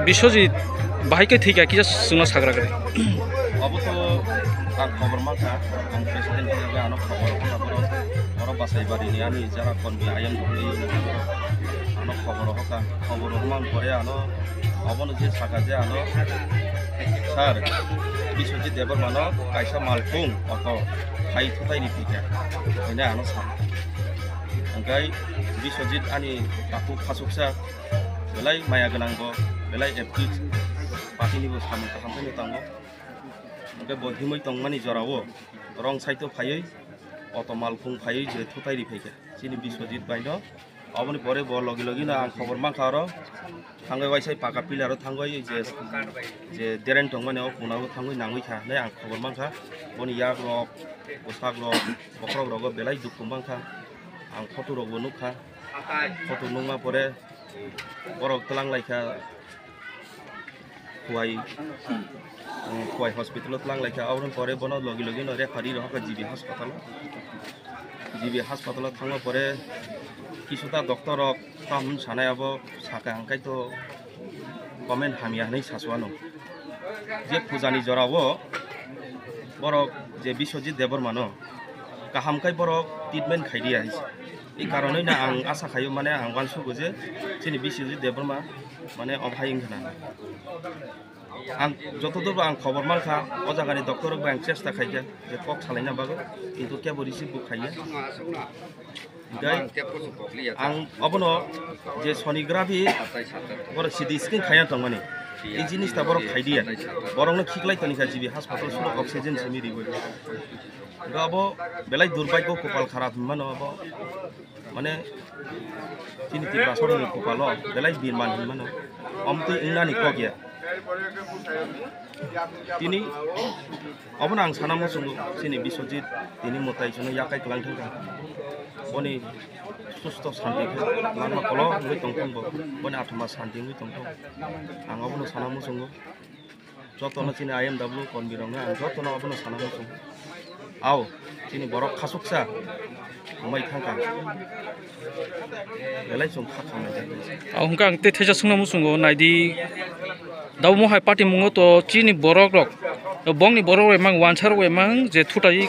बिश्वजित बाहायके थैया कि जोंना साग्रा गरे अब तो आं खबर माखा आं प्रेसिडेंट के आनो खबर बर बासायबारि नि आनि जरा कनबि आयन दुखै आनो खबर मान परे आनो अबनो जे सागा जे आनो सर बिश्वजित देबरमानो कायसा मालफुं अत थाइ थुताइनि फैया बेनो आनो सान ओंखाय बिश्वजित आनि बाकु खासुकसा बेलाय माया गोनांबो बेलाय एप्टिट पार्टीनिबो सामखांफैनो थांगो ओमफ्राय बहिमै दंमानि जरावो रं साइतो फायै अट मालफुं फायै जे थुताइरि फैया सिनि बिश्वजित बायनो अबनि परे ब लगी लगीनो आं खबर माखा आरो थांगै वाइसाय पाका पिलारो थांगै जे देरेन दंमानि पुनाबो थांगै नांगैखा नै आं खबर माखा बनि याग रक गसाग रक बख्रग रक बेलाय दुखु माखा आं फटो रकबो नुखा फटो नुमा परे बरक तलां लायखा खुवाई हस्पिटाल तलां लायखा आवरन परे बनो लगी लगीनो रेफारि रहका जीबी हास्पाताल थांगो परे किसुता डक्टर फाहाम सानायाबो साका हांखाय तो कमेन्ट हामिया नै सासवानो जे फुजानि जरावो बरक जे बिश्वजित देबरमानो गाहामखाय बरक ट्रिटमेन्ट खायदिया এই কারণে না आं आशा खायो माने आं वानसुगो जे जोंनि बिश्वजित देबरमा माने अभायिं होना आं जतदूर आं खबर मानखा ओ जागानि डक्टर आं चेष्टा खायगा जे कक सालायना बागो किन्तु केबो रिसिभ बुखायो आं अबनो जे सोनिग्राफि बर सिटी स्केन खाया दंमाने এই জিনিসটা বড় খাইদিয়া বরংनो खिगलायतनिखा जीबी हास्पाताल सुनो अक्सिजेन सेमिरिबो गाबो बेलाय दुर्भाग्य कपाल खाराप मानो अब माने तिनि तिबा सरनि कपाल बेलाय बिरमान मानो अमति इंनानि कगिया तिनि अबन आं साना मसुंगो सिनि बिश्वजित तिनि मताय सुनो याकाय क्लांथंगा बनि सुस्थ शान्ति लामा कल मै दंफांबो बनि आत्मा शान्ति मै दंफां आं अबनो साना मसुंगो जतनो सिनि IMW कनबिरंनो आं जतनो अबनो साना मसुंगो आव तिनि बरक खासुकसा मै थांका बेलाय जों खाखांनाय जायो आव हुंका आं ते थैजा सोंना मुसुंगो नायदि दाव महाय पार्टी मुङो तो चिनि बरक रक बंनि बरक एमां वानसार एमां जे थुटाई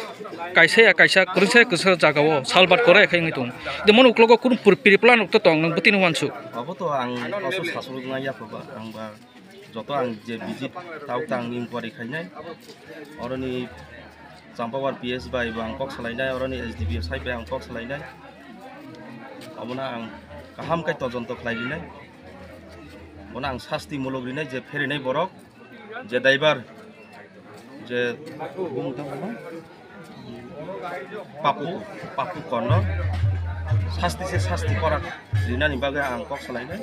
कायसा करसे कसर जागावो सालबात करे खाय ngै दं देमन उक्लगो कुन प्रिप्लान उक्तो दं नों बतिनि वानसु अब तो आं असु सासुलुङा याफबा आंबा जत आं जे विजिट तावता आं इनक्वारी खायनाय अरनि जाम्पावार PS बाय आं कक सालायनाय अरनि SDB साइब आं कक सालायनाय अबना आं गाहामखाय तजन्त खालायनाय बना आं शास्ति मुलुगरिनाय जे फेरिनाय बरक जे ड्राइभार जे पापु कर्ण शास्ति करा रिनानि बागै आं कक सालायनाय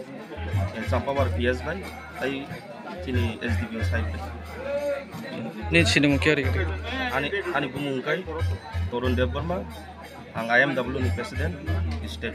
जाम्पावार PS बाय ताई तिनि SDB साइब नि सिनेमा केयारि आनि बुमुंखाय तरुण देबबर्मा आं IMW नि प्रेसिडेन्ट स्टेट